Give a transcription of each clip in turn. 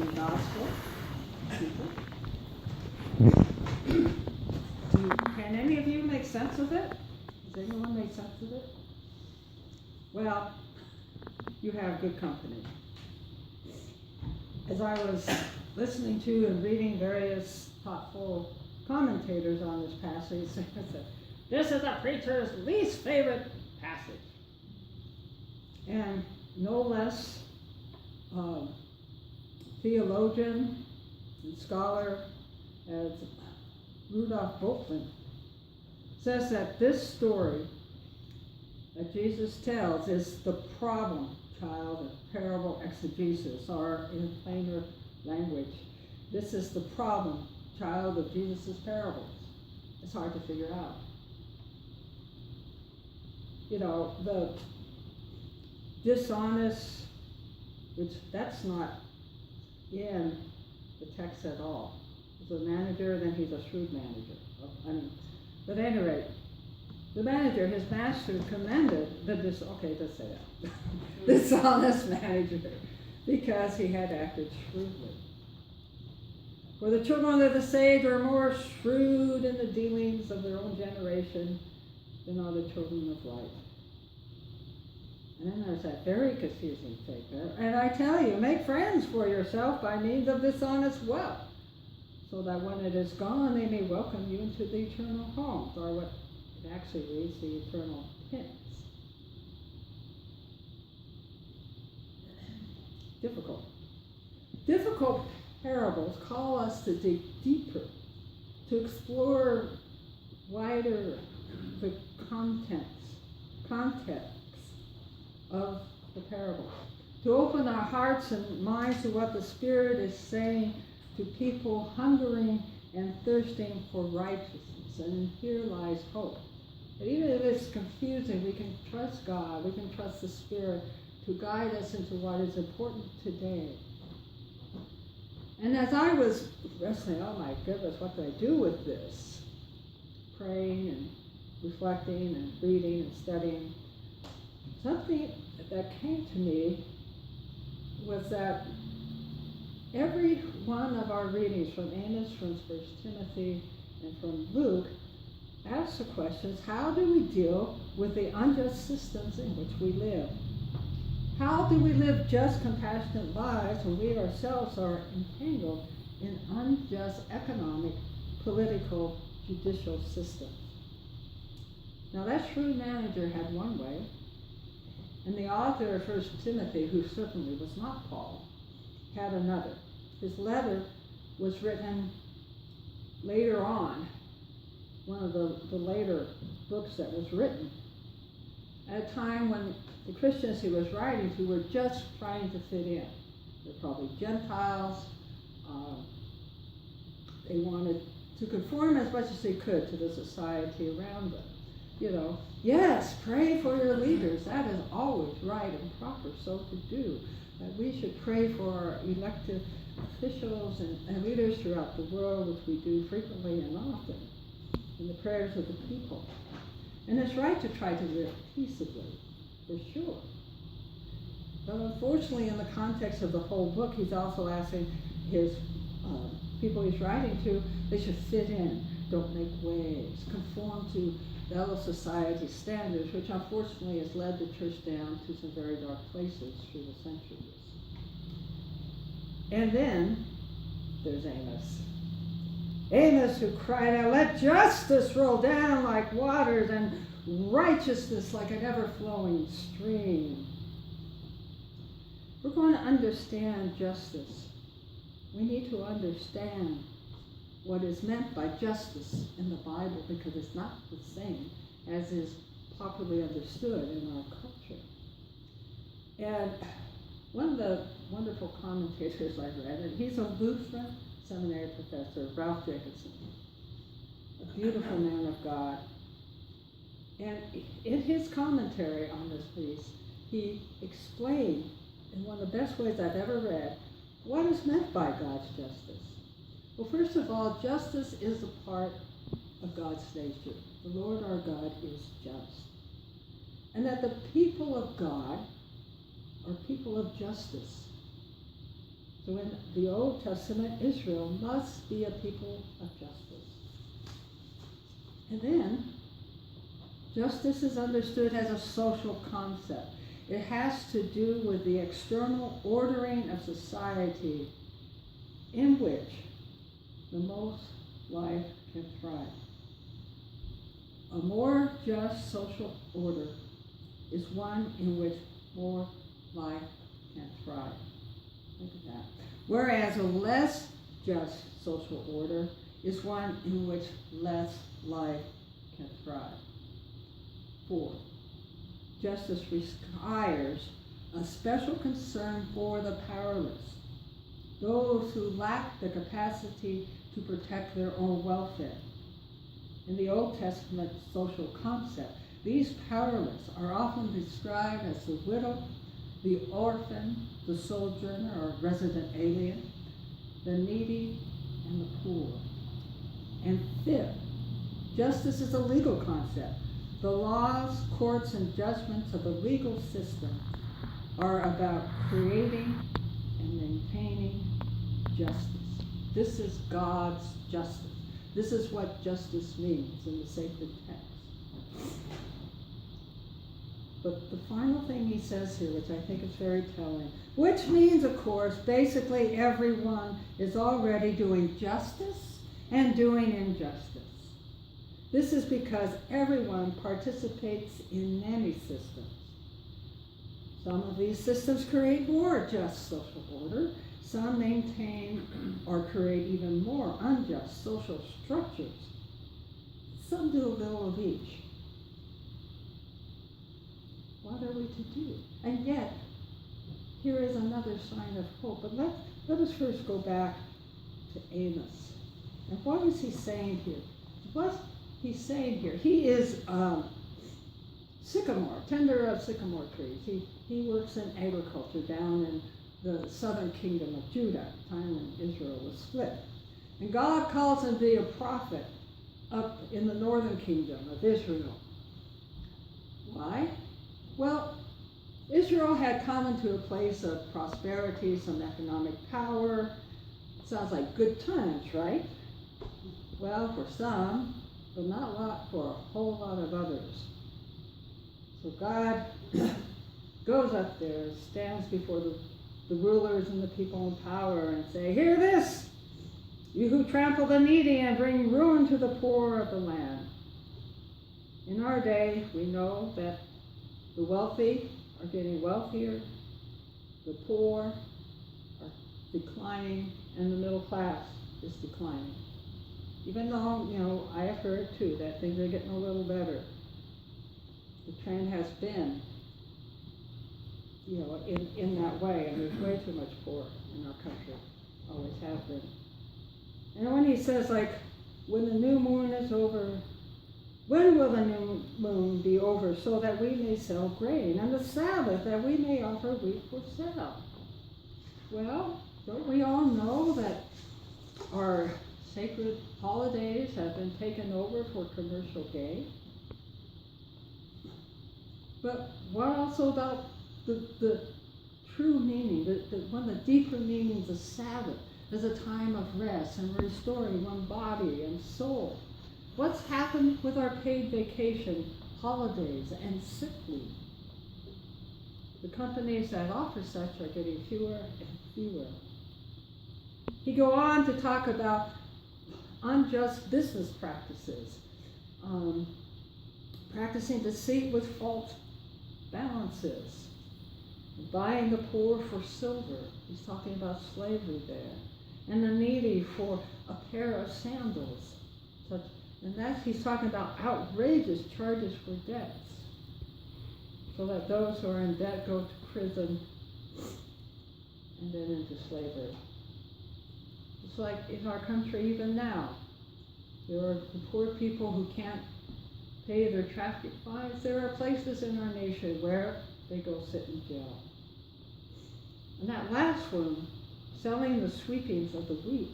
the gospel, people. Can any of you make sense of it? Does anyone make sense of it? Well, you have good company. As I was listening to and reading various thoughtful commentators on this passage, I said, this is the preacher's least favorite passage. And no less theologian and scholar as Rudolf Bultmann says that this story that Jesus tells is the problem child of parable exegesis, or in plainer language, this is the problem child of Jesus' parables. It's hard to figure out. You know, the dishonest, which that's not in the text at all. He's a manager, then he's a shrewd manager. But at any rate, the manager, his master, commended the dishonest manager because he had acted shrewdly. For the children of the sage are more shrewd in the dealings of their own generation than are the children of light. And then there's that very confusing thing there. And I tell you, make friends for yourself by means of dishonest wealth, so that when it is gone, they may welcome you into the eternal homes, or what it actually reads, the eternal pits. Difficult parables call us to dig deeper, to explore wider the context of the parable, to open our hearts and minds to what the Spirit is saying to people hungering and thirsting for righteousness. And here lies hope. But even if it's confusing, we can trust God, we can trust the Spirit to guide us into what is important today. And as I was wrestling, oh my goodness, what do I do with this? Praying and reflecting and reading and studying, something that came to me was that every one of our readings from Amos, from 1 Timothy, and from Luke asks the questions, how do we deal with the unjust systems in which we live? How do we live just, compassionate lives when we ourselves are entangled in unjust economic, political, judicial systems? Now that shrewd manager had one way, and the author of 1 Timothy, who certainly was not Paul, had another. His letter was written later on, one of the later books that was written, at a time when the Christians he was writing to were just trying to fit in. They're probably Gentiles. They wanted to conform as much as they could to the society around them. You know, yes, pray for your leaders. That is always right and proper so to do. That we should pray for our elected officials and leaders throughout the world, which we do frequently and often, in the prayers of the people. And it's right to try to live peaceably, for sure. But unfortunately, in the context of the whole book, he's also asking his people he's writing to, they should fit in, don't make waves, conform to fellow society standards, which unfortunately has led the church down to some very dark places through the centuries. And then there's Amos. Amos, who cried out, let justice roll down like waters and righteousness like an ever-flowing stream. We're going to understand justice. We need to understand what is meant by justice in the Bible, because it's not the same as is popularly understood in our culture. And one of the wonderful commentators I read, and he's a Lutheran seminary professor, Ralph Jacobson, a beautiful man of God. And in his commentary on this piece, he explained, in one of the best ways I've ever read, what is meant by God's justice. Well, first of all, justice is a part of God's nature. The Lord our God is just. And that the people of God are people of justice. So in the Old Testament, Israel must be a people of justice. And then, justice is understood as a social concept. It has to do with the external ordering of society in which the most life can thrive. A more just social order is one in which more life can thrive. Think of that. Whereas a less just social order is one in which less life can thrive. 4. Justice requires a special concern for the powerless, those who lack the capacity to protect their own welfare. In the Old Testament social concept, these powerless are often described as the widow, the orphan, the sojourner or resident alien, the needy, and the poor. And 5th, justice is a legal concept. The laws, courts, and judgments of the legal system are about creating and maintaining justice. This is God's justice. This is what justice means in the sacred text. But the final thing he says here, which I think is very telling, which means, of course, basically everyone is already doing justice and doing injustice. This is because everyone participates in many systems. Some of these systems create more just social order. Some maintain or create even more unjust social structures. Some do a little of each. What are we to do? And yet, here is another sign of hope. But let us first go back to Amos. And what is he saying here? What he's saying here, he is sycamore, tender of sycamore trees. He works in agriculture down in the southern kingdom of Judah, time when Israel was split. And God calls him to be a prophet up in the northern kingdom of Israel. Why? Well, Israel had come into a place of prosperity, some economic power. Sounds like good times, right? Well, for some, but not a lot for a whole lot of others. So God goes up there, stands before the rulers and the people in power and say, "Hear this, you who trample the needy and bring ruin to the poor of the land." In our day, we know that the wealthy are getting wealthier, the poor are declining, and the middle class is declining. Even though, I have heard too that things are getting a little better. The trend has been, in that way, and there's way too much poor in our country, always have been. And when he says, when the new moon is over, when will the new moon be over so that we may sell grain, and the Sabbath that we may offer wheat for sale? Well, don't we all know that our sacred holidays have been taken over for commercial gain? But what also about the true meaning, one of the deeper meanings of Sabbath as a time of rest and restoring one body and soul? What's happened with our paid vacation, holidays, and sick leave? The companies that offer such are getting fewer and fewer. He goes on to talk about unjust business practices, practicing deceit with false balances, buying the poor for silver. He's talking about slavery there. And the needy for a pair of sandals. He's talking about outrageous charges for debts, so that those who are in debt go to prison and then into slavery. It's like in our country even now. There are the poor people who can't pay their traffic fines. There are places in our nation where they go sit in jail. And that last one, selling the sweepings of the wheat,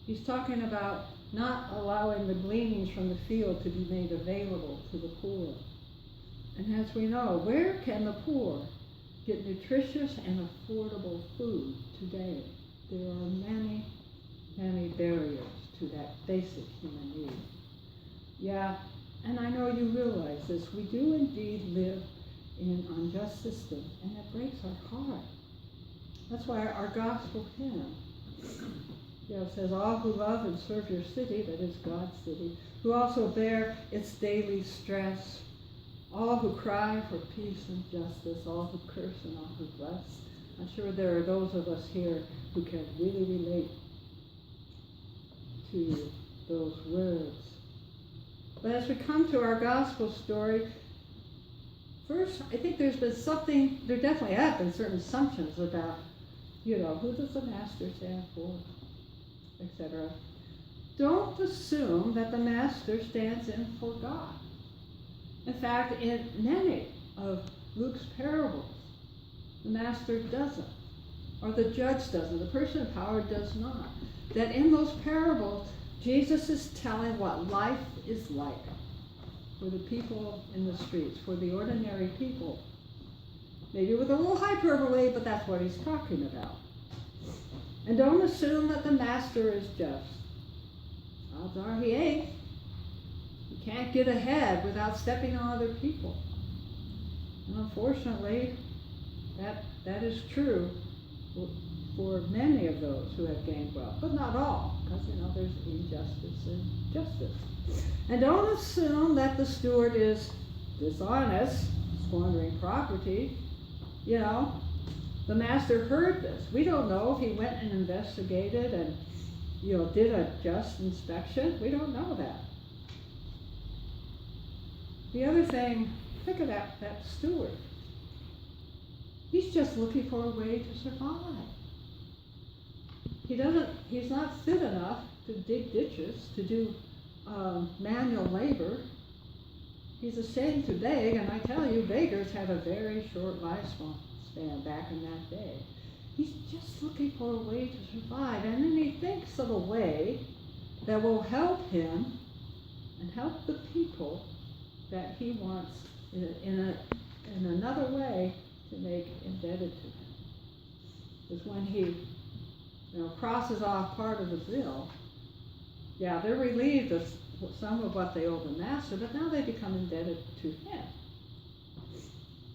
he's talking about not allowing the gleanings from the field to be made available to the poor. And as we know, where can the poor get nutritious and affordable food today. There are many, many barriers to that basic human need. Yeah, and I know you realize this. We do indeed live in an unjust system, and it breaks our heart. That's why our gospel hymn, says, all who love and serve your city, that is God's city, who also bear its daily stress, all who cry for peace and justice, all who curse and all who bless. I'm sure there are those of us here who can really relate to those words. But as we come to our gospel story, first, I think there's been something, there definitely have been certain assumptions about, who does the master stand for, etc. Don't assume that the master stands in for God. In fact, in many of Luke's parables, the master doesn't, or the judge doesn't, the person in power does not. That in those parables, Jesus is telling what life is like for the people in the streets, for the ordinary people. Maybe with a little hyperbole, but that's what he's talking about. And don't assume that the master is just. Odds are he ain't. You can't get ahead without stepping on other people. And unfortunately, that is true for many of those who have gained wealth, but not all, because there's injustice and justice. And don't assume that the steward is dishonest, squandering property. The master heard this. We don't know if he went and investigated and did a just inspection. We don't know that. The other thing, think of that steward. He's just looking for a way to survive. He's not fit enough to dig ditches, to do manual labor. He's ashamed to beg, and I tell you, beggars had a very short lifespan back in that day. He's just looking for a way to survive, and then he thinks of a way that will help him and help the people that he wants in another way to make indebted to him. Because when he crosses off part of the bill, they're relieved of some of what they owe the master, but now they become indebted to him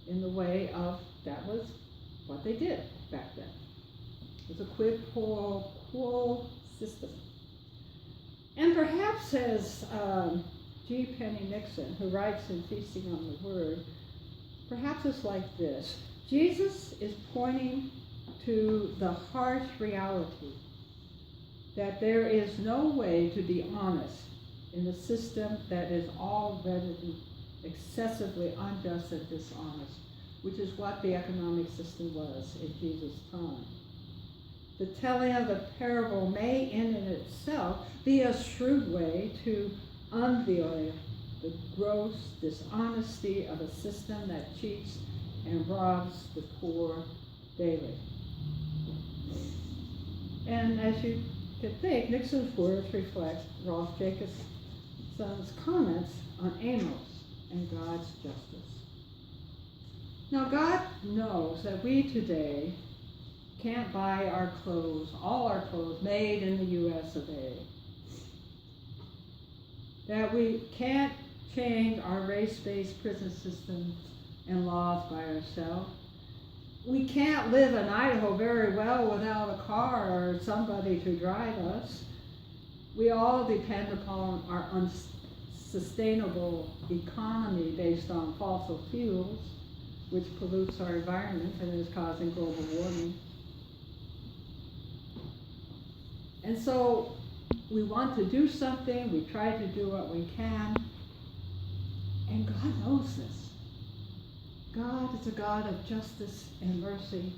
in the way of, that was what they did back then. It was a quid pro quo system. And perhaps, as G. Penny Nixon, who writes in Feasting on the Word, perhaps it's like this. Jesus is pointing to the harsh reality that there is no way to be honest in a system that is already excessively unjust and dishonest, which is what the economic system was in Jesus' time. The telling of the parable may in and itself be a shrewd way to unveil the gross dishonesty of a system that cheats and robs the poor daily. And as you could think, Nixon's words reflect Rolf Jacobson's comments on Amos and God's justice. Now, God knows that we today can't buy our clothes, all our clothes, made in the US of A. That we can't change our race-based prison systems and laws by ourselves. We can't live in Idaho very well without a car or somebody to drive us. We all depend upon our unsustainable economy based on fossil fuels, which pollutes our environment and is causing global warming. And so we want to do something, we try to do what we can, and God knows this. God is a God of justice and mercy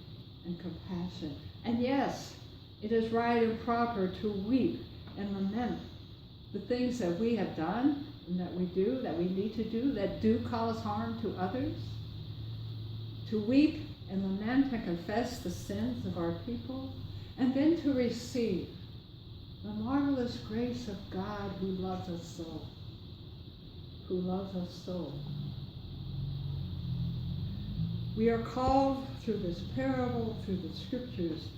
and compassion. And yes, it is right and proper to weep and lament the things that we have done and that we do, that we need to do, that do cause harm to others. To weep and lament and confess the sins of our people, and then to receive the marvelous grace of God who loves us so. Who loves us so. We are called through this parable, through the scriptures,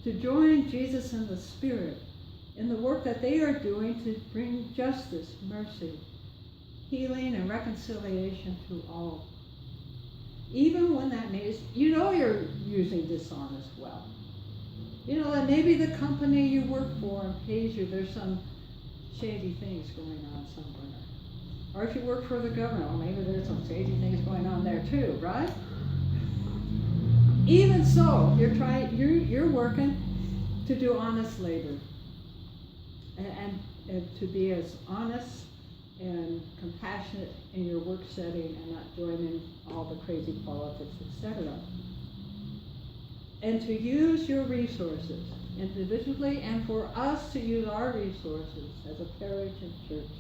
to join Jesus and the Spirit in the work that they are doing to bring justice, mercy, healing, and reconciliation to all. Even when that means, you're using dishonest wealth. That maybe the company you work for and pays you, there's some shady things going on somewhere. Or if you work for the government, well, maybe there's some shady things going on there too, right? Even so, you're working to do honest labor and to be as honest and compassionate in your work setting and not join in all the crazy politics, etc. And to use your resources individually and for us to use our resources as a parish and church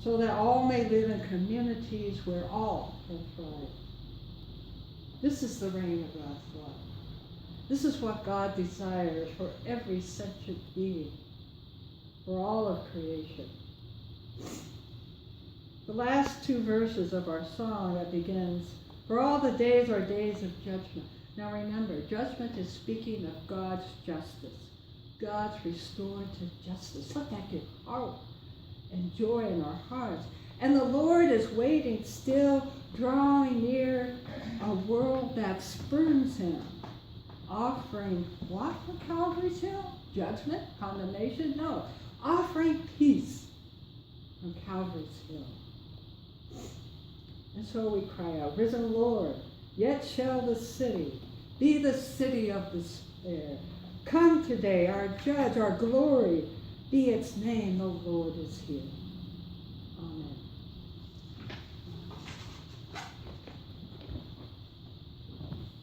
so that all may live in communities where all can thrive. This is the reign of God's love. This is what God desires for every sentient being, for all of creation. The last two verses of our song that begins, "For all the days are days of judgment." Now remember, judgment is speaking of God's justice, God's restorative justice. Let that give hope and joy in our hearts. And the Lord is waiting still, drawing near a world that spurns him, offering what from Calvary's Hill? Judgment? Condemnation? No. Offering peace from Calvary's Hill. And so we cry out, "Risen Lord, yet shall the city be the city of despair. Come today, our judge, our glory, be its name, the Lord is here."